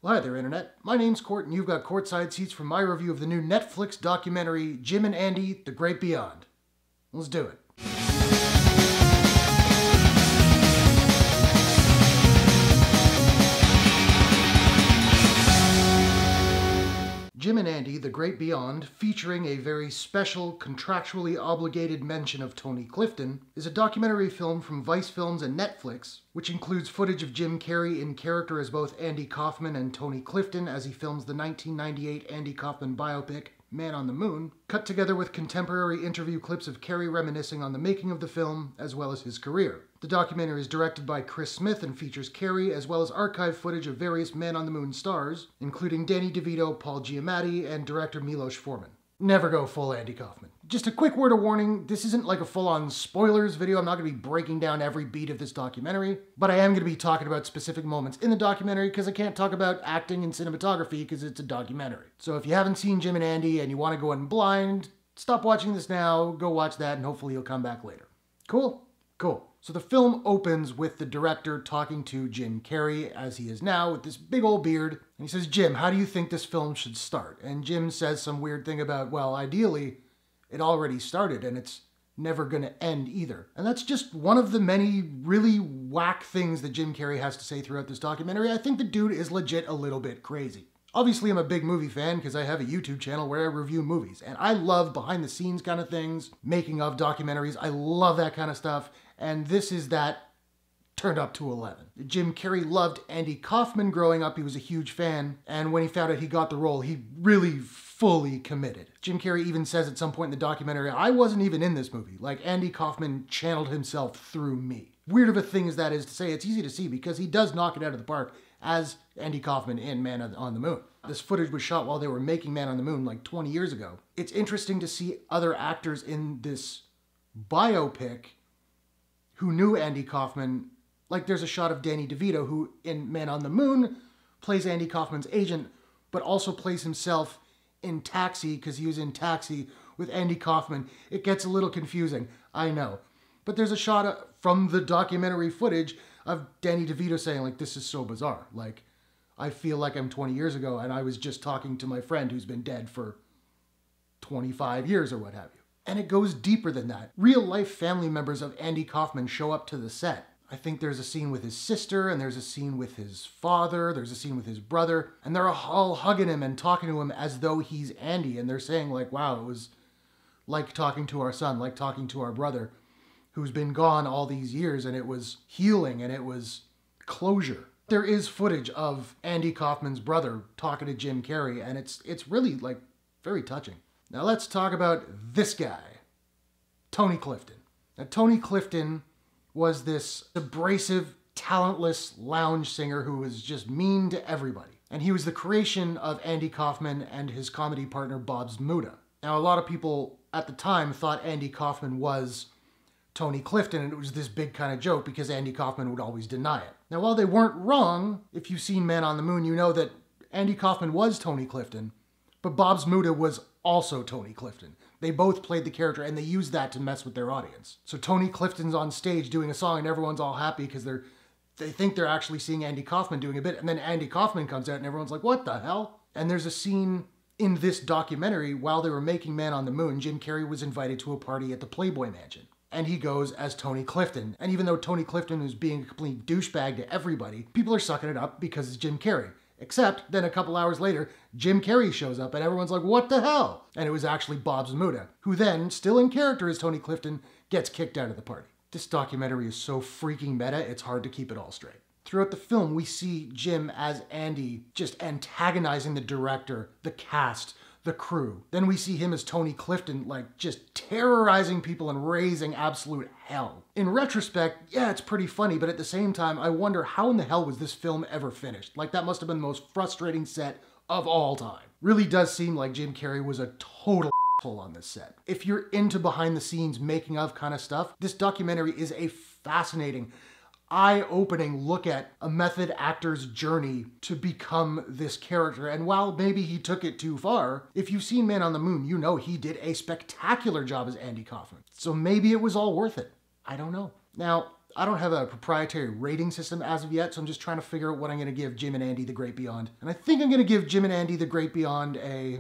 Well, hi there, Internet. My name's Court, and you've got courtside seats for my review of the new Netflix documentary, Jim and Andy, The Great Beyond. Let's do it. Jim and Andy, The Great Beyond, featuring a very special, contractually obligated mention of Tony Clifton, is a documentary film from Vice Films and Netflix, which includes footage of Jim Carrey in character as both Andy Kaufman and Tony Clifton as he films the 1998 Andy Kaufman biopic, Man on the Moon, cut together with contemporary interview clips of Carrey reminiscing on the making of the film, as well as his career. The documentary is directed by Chris Smith and features Carrey, as well as archive footage of various Man on the Moon stars, including Danny DeVito, Paul Giamatti, and director Milos Forman. Never go full Andy Kaufman. Just a quick word of warning, this isn't like a full-on spoilers video. I'm not going to be breaking down every beat of this documentary, but I am going to be talking about specific moments in the documentary because I can't talk about acting and cinematography because it's a documentary. So if you haven't seen Jim and Andy and you want to go in blind, stop watching this now, go watch that, and hopefully you'll come back later. Cool? Cool. So the film opens with the director talking to Jim Carrey, as he is now, with this big old beard. And he says, "Jim, how do you think this film should start?" And Jim says some weird thing about, well, ideally, it already started and it's never going to end either. And that's just one of the many really whack things that Jim Carrey has to say throughout this documentary. I think the dude is legit a little bit crazy. Obviously, I'm a big movie fan because I have a YouTube channel where I review movies. And I love behind-the-scenes kind of things, making of documentaries. I love that kind of stuff. And this is that turned up to 11. Jim Carrey loved Andy Kaufman growing up. He was a huge fan. And when he found out he got the role, he really fully committed. Jim Carrey even says at some point in the documentary, I wasn't even in this movie. Like, Andy Kaufman channeled himself through me. Weird of a thing as that is to say, it's easy to see because he does knock it out of the park as Andy Kaufman in Man on the Moon. This footage was shot while they were making Man on the Moon like 20 years ago. It's interesting to see other actors in this biopic who knew Andy Kaufman. Like, there's a shot of Danny DeVito, who in Man on the Moon plays Andy Kaufman's agent, but also plays himself in Taxi, because he was in Taxi with Andy Kaufman. It gets a little confusing, I know. But there's a shot from the documentary footage of Danny DeVito saying, like, this is so bizarre. Like, I feel like I'm 20 years ago and I was just talking to my friend who's been dead for 25 years or what have you. And it goes deeper than that. Real-life family members of Andy Kaufman show up to the set. I think there's a scene with his sister, and there's a scene with his father, there's a scene with his brother, and they're all hugging him and talking to him as though he's Andy, and they're saying, like, wow, it was like talking to our son, like talking to our brother, who's been gone all these years, and it was healing, and it was closure. There is footage of Andy Kaufman's brother talking to Jim Carrey, and it's really, like, very touching. Now let's talk about this guy, Tony Clifton. Now, Tony Clifton was this abrasive, talentless lounge singer who was just mean to everybody. And he was the creation of Andy Kaufman and his comedy partner, Bob Zmuda. Now, a lot of people at the time thought Andy Kaufman was Tony Clifton, and it was this big kind of joke because Andy Kaufman would always deny it. Now, while they weren't wrong, if you've seen Man on the Moon, you know that Andy Kaufman was Tony Clifton, but Bob Zmuda was also Tony Clifton. They both played the character, and they used that to mess with their audience. So Tony Clifton's on stage doing a song, and everyone's all happy because they think they're actually seeing Andy Kaufman doing a bit, and then Andy Kaufman comes out, and everyone's like, what the hell? And there's a scene in this documentary, while they were making Man on the Moon, Jim Carrey was invited to a party at the Playboy Mansion. And he goes as Tony Clifton. And even though Tony Clifton is being a complete douchebag to everybody, people are sucking it up because it's Jim Carrey. Except, then a couple hours later, Jim Carrey shows up and everyone's like, what the hell? And it was actually Bob Zmuda, who then, still in character as Tony Clifton, gets kicked out of the party. This documentary is so freaking meta, it's hard to keep it all straight. Throughout the film, we see Jim as Andy just antagonizing the director, the cast, the crew. Then we see him as Tony Clifton, like, just terrorizing people and raising absolute hell. In retrospect, yeah, it's pretty funny, but at the same time, I wonder how in the hell was this film ever finished? Like, that must have been the most frustrating set of all time. Really does seem like Jim Carrey was a total asshole on this set. If you're into behind-the-scenes making of kind of stuff, this documentary is a fascinating, eye-opening look at a method actor's journey to become this character. And while maybe he took it too far, if you've seen Man on the Moon, you know he did a spectacular job as Andy Kaufman. So maybe it was all worth it. I don't know. Now, I don't have a proprietary rating system as of yet, so I'm just trying to figure out what I'm going to give Jim and Andy the Great Beyond. And I think I'm going to give Jim and Andy the Great Beyond a...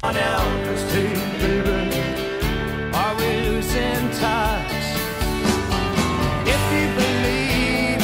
On Elvis tape, baby, are we losing touch? If you believe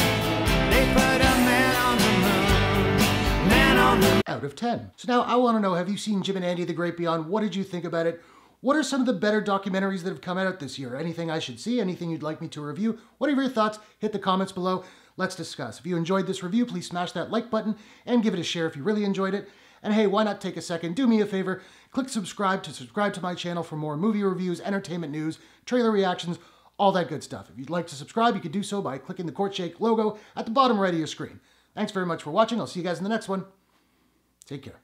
they put a man on the moon, man on the moon. Out of 10. So now I want to know, have you seen Jim and Andy the Great Beyond? What did you think about it? What are some of the better documentaries that have come out this year? Anything I should see? Anything you'd like me to review? Whatever your thoughts, hit the comments below. Let's discuss. If you enjoyed this review, please smash that like button and give it a share if you really enjoyed it. And hey, why not take a second, do me a favor, click subscribe to my channel for more movie reviews, entertainment news, trailer reactions, all that good stuff. If you'd like to subscribe, you can do so by clicking the Courtshake logo at the bottom right of your screen. Thanks very much for watching. I'll see you guys in the next one. Take care.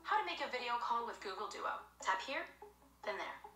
How to make a video call with Google Duo. Tap here, then there.